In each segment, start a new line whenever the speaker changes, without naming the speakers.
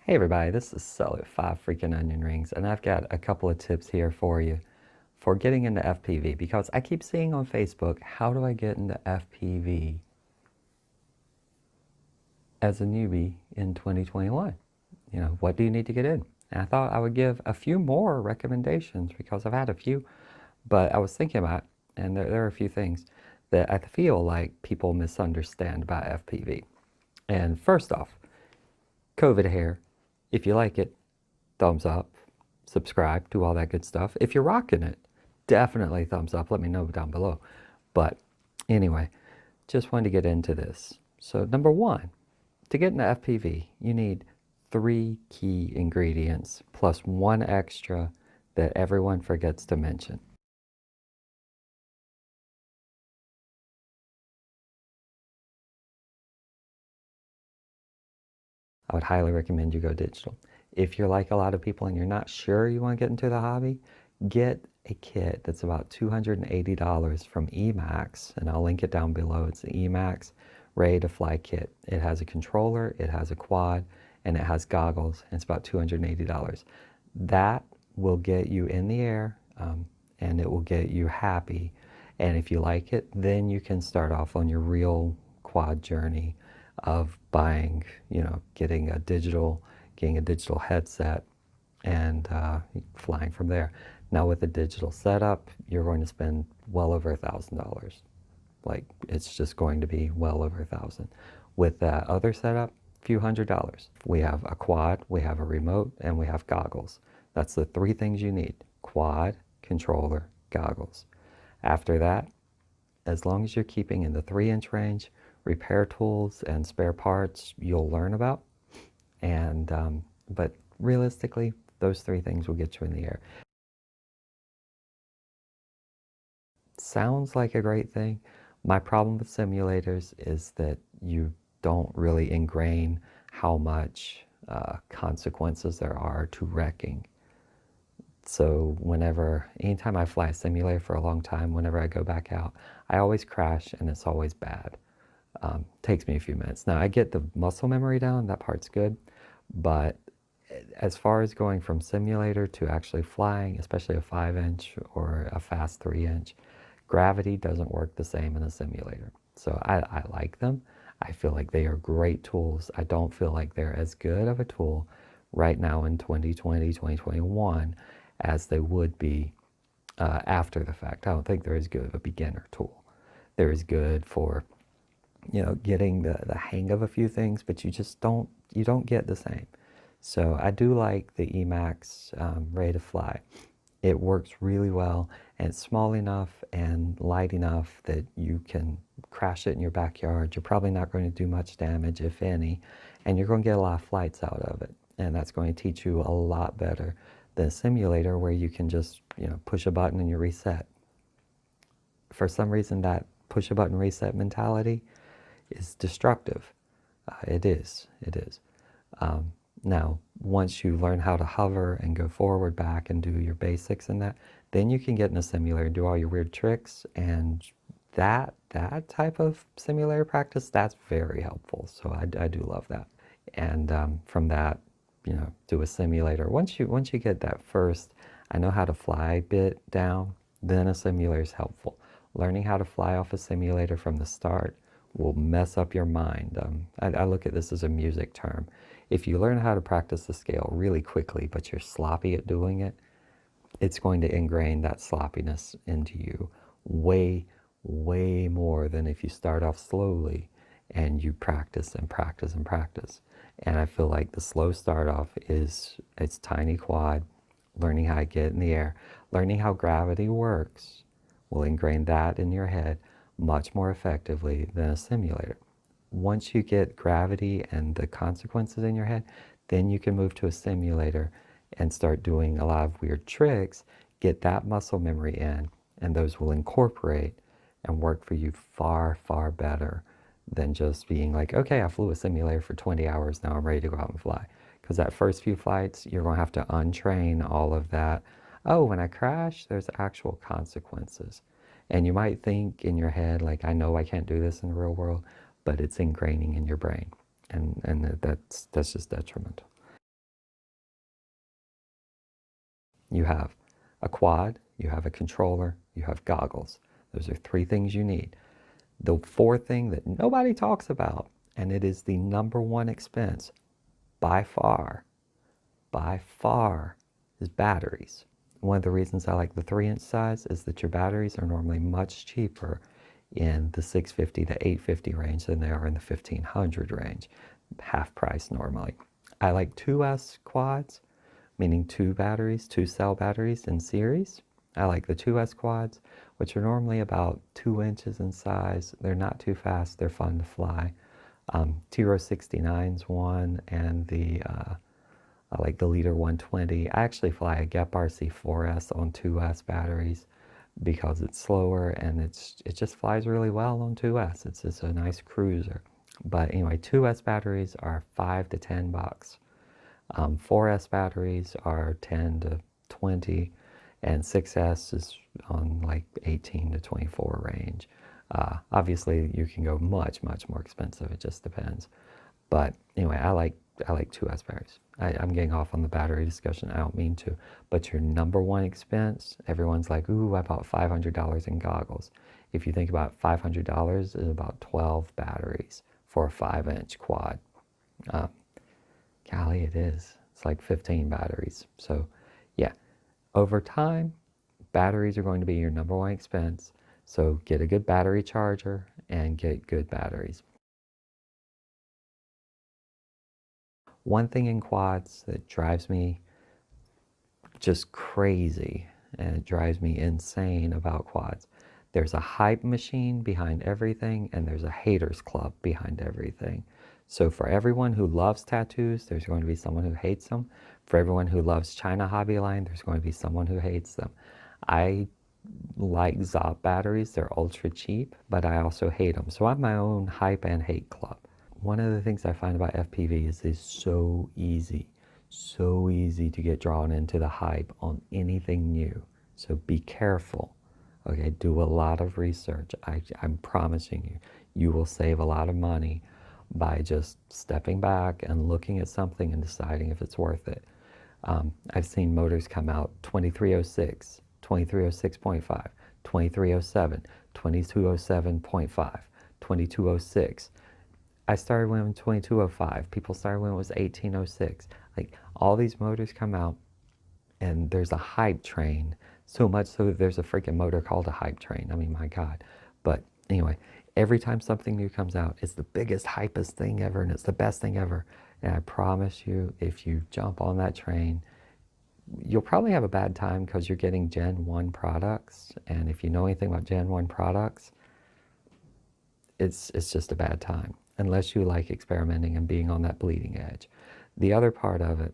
Hey everybody, this is Sully with 5 Freaking Onion Rings, and I've got a couple of tips here for you for getting into FPV, because I keep seeing on Facebook, how do I get into FPV as a newbie in 2021? You know, what do you need to get in? And I thought I would give a few more recommendations because I've had a few, but I was thinking about, and there are a few things that I feel like people misunderstand about FPV. And first off, COVID hair, if you like it, thumbs up, subscribe, do all that good stuff. If you're rocking it, definitely thumbs up. Let me know down below. But anyway, just wanted to get into this. So number one, to get into FPV, you need 3 key ingredients plus one extra that everyone forgets to mention. I would highly recommend you go digital. If you're like a lot of people and you're not sure you want to get into the hobby, get a kit that's about $280 from Emax, and I'll link it down below. It's the Emax Ready to Fly kit. It has a controller, it has a quad, and it has goggles, and it's about $280. That will get you in the air, and it will get you happy. And if you like it, then you can start off on your real quad journey of buying, getting a digital headset and flying from there. Now with a digital setup, you're going to spend well over $1,000. Like, it's just going to be well over 1,000. With that other setup, a few $100s. We have a quad, we have a remote, and we have goggles. That's the 3 things you need: quad, controller, goggles. After that, as long as you're keeping in the 3-inch range, repair tools and spare parts you'll learn about. And but realistically, those 3 things will get you in the air. Sounds like a great thing. My problem with simulators is that you don't really ingrain how much consequences there are to wrecking. So anytime I fly a simulator for a long time, whenever I go back out, I always crash, and it's always bad. Takes me a few minutes. Now, I get the muscle memory down, that part's good, but as far as going from simulator to actually flying, especially a 5-inch or a fast 3-inch, gravity doesn't work the same in a simulator. So I like them. I feel like they are great tools. I don't feel like they're as good of a tool right now in 2020, 2021 as they would be after the fact. I don't think they're as good of a beginner tool. They're as good for getting the hang of a few things, but you don't get the same. So I do like the Emax Ready to Fly. It works really well, and it's small enough and light enough that you can crash it in your backyard. You're probably not going to do much damage, if any, and you're going to get a lot of flights out of it. And that's going to teach you a lot better than a simulator where you can just, push a button and you reset. For some reason, that push a button reset mentality is destructive. It is. Now, once you learn how to hover and go forward, back, and do your basics in that, then you can get in a simulator and do all your weird tricks. And that type of simulator practice, that's very helpful. So I do love that. And from that, do a simulator. Once you get that first, I know how to fly bit down, then a simulator is helpful. Learning how to fly off a simulator from the start will mess up your mind. I look at this as a music term. If you learn how to practice the scale really quickly, but you're sloppy at doing it, it's going to ingrain that sloppiness into you way, way more than if you start off slowly and you practice and practice and practice. And I feel like the slow start off it's tiny quad, learning how to get in the air, learning how gravity works will ingrain that in your head much more effectively than a simulator. Once you get gravity and the consequences in your head, then you can move to a simulator and start doing a lot of weird tricks, get that muscle memory in, and those will incorporate and work for you far, far better than just being like, okay, I flew a simulator for 20 hours, now I'm ready to go out and fly. Because that first few flights, you're going to have to untrain all of that. Oh, when I crash, there's actual consequences. And you might think in your head, like, I know I can't do this in the real world, but it's ingraining in your brain. And that's just detrimental. You have a quad, you have a controller, you have goggles. Those are three things you need. The fourth thing that nobody talks about, and it is the number one expense by far, is batteries. One of the reasons I like the 3-inch size is that your batteries are normally much cheaper in the 650 to 850 range than they are in the 1500 range, half price normally. I like 2S quads, meaning two cell batteries in series. I like the 2S quads, which are normally about 2 inches in size. They're not too fast, they're fun to fly. Tiro 69's one, and I like the Leader 120. I actually fly a Gep RC4S on 2S batteries because it's slower and it just flies really well on 2S. It's just a nice cruiser. But anyway, 2S batteries are $5 to $10. 4S batteries are 10 to 20, and 6S is on like 18 to 24 range. Obviously, you can go much more expensive. It just depends. But anyway, I like 2S batteries. I'm getting off on the battery discussion. I don't mean to. But your number one expense, everyone's like, ooh, I bought $500 in goggles. If you think about $500 is about 12 batteries for a 5-inch quad. Golly, it is. It's like 15 batteries. So yeah, over time, batteries are going to be your number one expense. So get a good battery charger and get good batteries. One thing in quads that drives me just crazy and it drives me insane about quads, there's a hype machine behind everything and there's a haters club behind everything. So for everyone who loves tattoos, there's going to be someone who hates them. For everyone who loves China Hobby Line, there's going to be someone who hates them. I like Zop batteries. They're ultra cheap, but I also hate them. So I have my own hype and hate club. One of the things I find about FPV is it's so easy to get drawn into the hype on anything new. So be careful. Okay, do a lot of research. I'm promising you, you will save a lot of money by just stepping back and looking at something and deciding if it's worth it. I've seen motors come out 2306, 2306.5, 2307, 2207.5, 2206. I started when it was 2205. People started when it was 1806. Like, all these motors come out and there's a hype train. So much so that there's a freaking motor called a hype train. I mean, my God. But anyway, every time something new comes out, it's the biggest, hypest thing ever, and it's the best thing ever. And I promise you, if you jump on that train, you'll probably have a bad time because you're getting Gen 1 products. And if you know anything about Gen 1 products, it's just a bad time, unless you like experimenting and being on that bleeding edge. The other part of it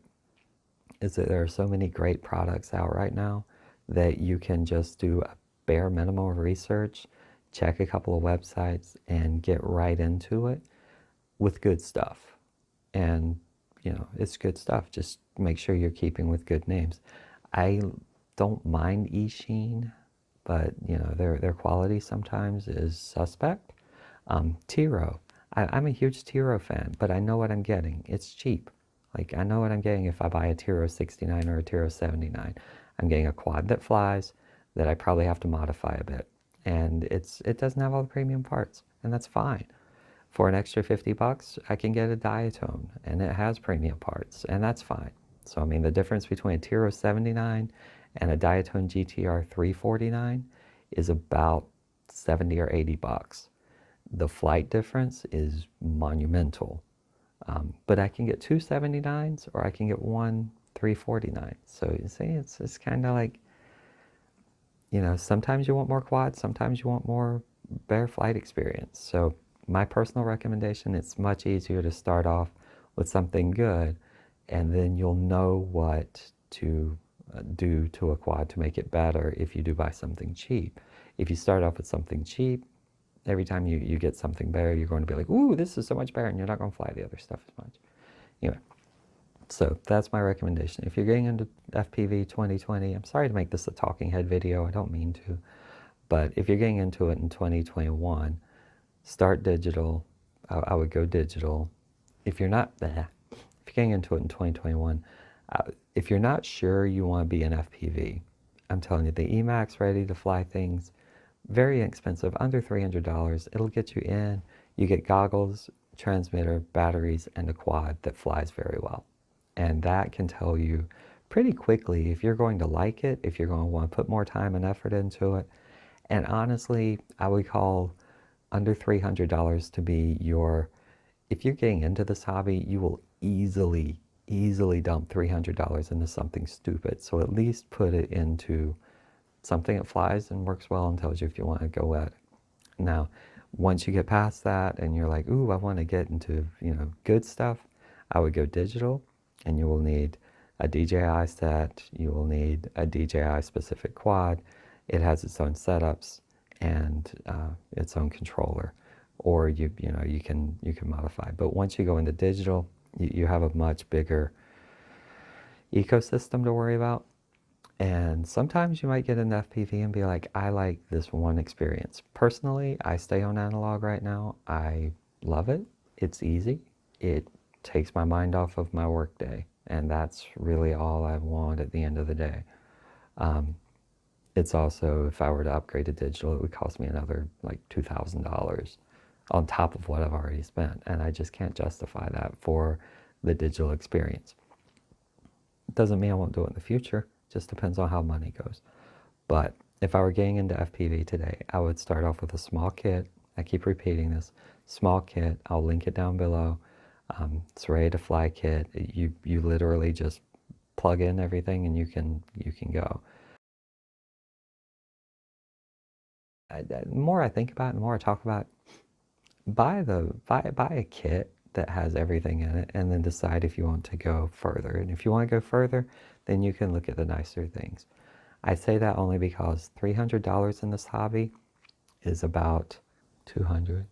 is that there are so many great products out right now that you can just do a bare minimum of research, check a couple of websites, and get right into it with good stuff. And, you know, it's good stuff. Just make sure you're keeping with good names. I don't mind Eachine, but, you know, their quality sometimes is suspect. Tiro. I'm a huge Tiro fan, but I know what I'm getting. It's cheap. Like, I know what I'm getting if I buy a Tiro 69 or a Tiro 79. I'm getting a quad that flies, that I probably have to modify a bit. And it doesn't have all the premium parts, and that's fine. For an extra $50, I can get a diatone, and it has premium parts, and that's fine. So, I mean, the difference between a Tiro 79 and a Diatone GTR 349 is about 70 or 80 bucks. The flight difference is monumental. But I can get two 79s or I can get one 349. So you see, it's kind of like, you know, sometimes you want more quads, sometimes you want more bare flight experience. So my personal recommendation, it's much easier to start off with something good, and then you'll know what to do to a quad to make it better if you do buy something cheap. If you start off with something cheap, every time you get something better, you're going to be like, ooh, this is so much better, and you're not going to fly the other stuff as much. Anyway, so that's my recommendation. If you're getting into FPV 2020, I'm sorry to make this a talking head video, I don't mean to, but if you're getting into it in 2021, start digital. I would go digital. If you're not, if you're getting into it in 2021, If you're not sure you want to be an FPV, I'm telling you, the Emacs ready to fly things, very inexpensive, under $300. It'll get you in. You get goggles, transmitter, batteries, and a quad that flies very well. And that can tell you pretty quickly if you're going to like it, if you're going to want to put more time and effort into it. And honestly, I would call under $300 to be your, if you're getting into this hobby, you will easily dump $300 into something stupid. So at least put it into something that flies and works well and tells you if you want to go at it. Now, once you get past that and you're like, ooh, I want to get into, good stuff, I would go digital, and you will need a DJI set, you will need a DJI specific quad. It has its own setups and its own controller, or you can modify. But once you go into digital, you have a much bigger ecosystem to worry about. And sometimes you might get an FPV and be like, I like this one experience. Personally, I stay on analog right now. I love it. It's easy. It takes my mind off of my work day. And that's really all I want at the end of the day. It's also, if I were to upgrade to digital, it would cost me another like $2,000 on top of what I've already spent. And I just can't justify that for the digital experience. Doesn't mean I won't do it in the future. Just depends on how money goes. But if I were getting into FPV today, I would start off with a small kit. I keep repeating this. Small kit. I'll link it down below. It's ready to fly kit. You literally just plug in everything and you can go. The more I think about it, the more I talk about it, buy a kit that has everything in it, and then decide if you want to go further. And if you want to go further, then you can look at the nicer things. I say that only because $300 in this hobby is about 200.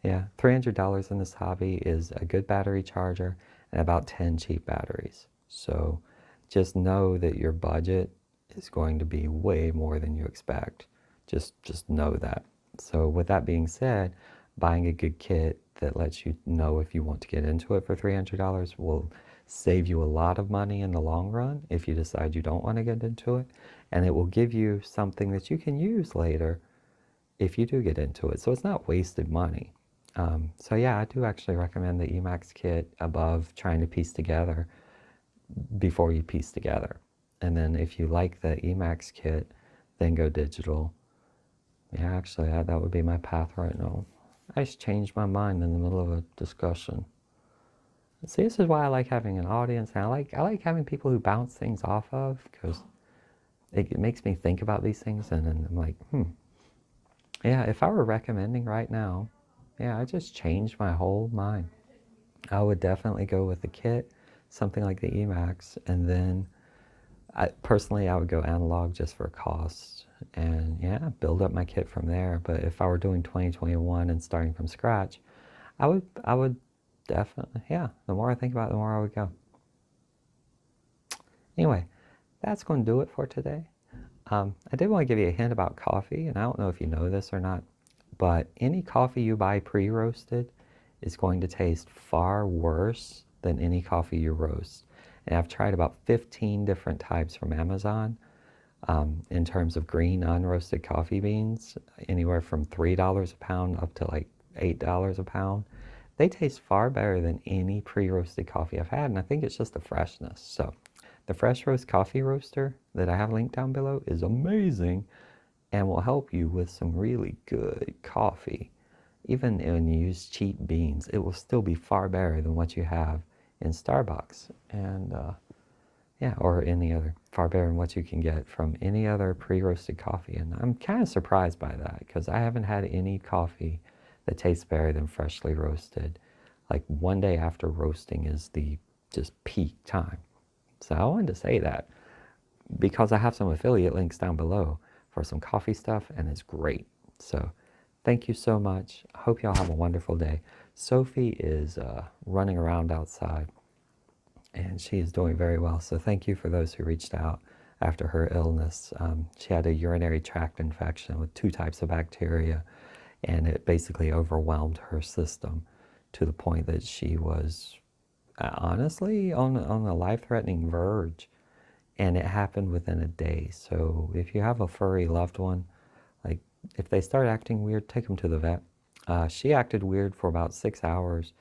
Yeah, $300 in this hobby is a good battery charger and about 10 cheap batteries. So just know that your budget is going to be way more than you expect. Just know that. So with that being said, buying a good kit that lets you know if you want to get into it for $300 will save you a lot of money in the long run if you decide you don't want to get into it. And it will give you something that you can use later if you do get into it. So it's not wasted money. So yeah, I do actually recommend the Emacs kit above trying to piece together before you piece together. And then if you like the Emacs kit, then go digital. Yeah, actually, that would be my path right now. I just changed my mind in the middle of a discussion. See, this is why I like having an audience, and I like having people who bounce things off of, because it makes me think about these things, and then I'm like, yeah, if I were recommending right now, yeah, I just changed my whole mind. I would definitely go with the kit, something like the Emacs, and then personally I would go analog just for cost, and yeah, build up my kit from there. But if I were doing 2021 and starting from scratch, I would definitely, yeah, the more I think about it, the more I would go. Anyway, that's going to do it for today. I did want to give you a hint about coffee, and I don't know if you know this or not, but any coffee you buy pre-roasted is going to taste far worse than any coffee you roast. And I've tried about 15 different types from Amazon in terms of green unroasted coffee beans, anywhere from $3 a pound up to like $8 a pound. They taste far better than any pre-roasted coffee I've had, and I think it's just the freshness. So the Fresh Roast Coffee Roaster that I have linked down below is amazing and will help you with some really good coffee. Even when you use cheap beans, it will still be far better than what you have in Starbucks, and yeah, or any other, far better than what you can get from any other pre-roasted coffee. And I'm kind of surprised by that, because I haven't had any coffee that tastes better than freshly roasted. Like one day after roasting is the just peak time. So I wanted to say that because I have some affiliate links down below for some coffee stuff, and it's great. So thank you so much. I hope y'all have a wonderful day. Sophie is running around outside, and she is doing very well. So thank you for those who reached out after her illness. She had a urinary tract infection with 2 types of bacteria, and it basically overwhelmed her system to the point that she was honestly on the life-threatening verge, and it happened within a day. So if you have a furry loved one, like if they start acting weird, take them to the vet. She acted weird for about 6 hours,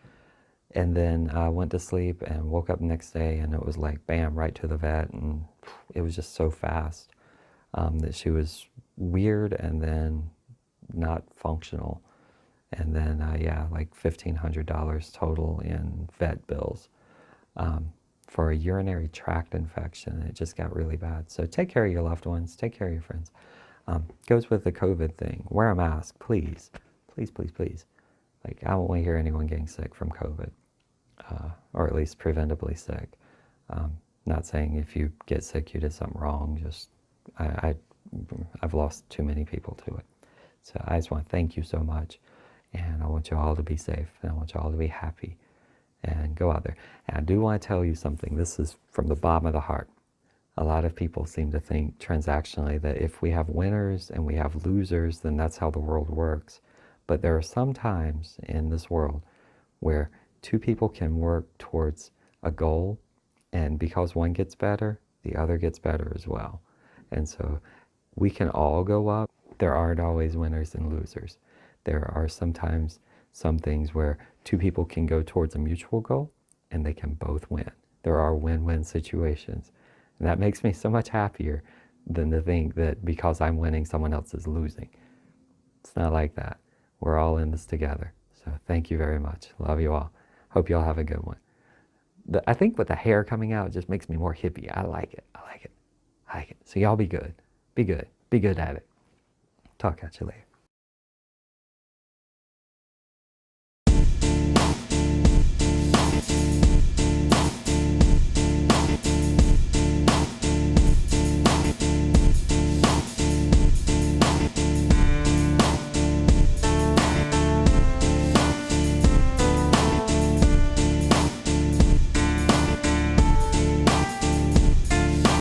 and then I went to sleep and woke up the next day, and it was like bam, right to the vet, and it was just so fast that she was weird and then not functional. And then, yeah, like $1,500 total in vet bills for a urinary tract infection. It just got really bad. So take care of your loved ones, take care of your friends. Goes with the COVID thing. Wear a mask, please. Please, please, please. Like, I don't want to hear anyone getting sick from COVID, or at least preventably sick. Not saying if you get sick, you did something wrong. Just, I've lost too many people to it. So I just want to thank you so much. And I want you all to be safe. And I want you all to be happy. And go out there. And I do want to tell you something. This is from the bottom of the heart. A lot of people seem to think transactionally that if we have winners and we have losers, then that's how the world works. But there are some times in this world where two people can work towards a goal, and because one gets better, the other gets better as well. And so we can all go up. There aren't always winners and losers. There are sometimes some things where two people can go towards a mutual goal and they can both win. There are win-win situations. And that makes me so much happier than to think that because I'm winning, someone else is losing. It's not like that. We're all in this together. So thank you very much. Love you all. Hope you all have a good one. I think with the hair coming out, it just makes me more hippie. I like it. I like it. I like it. So y'all be good. Be good. Be good at it. Talk at you later.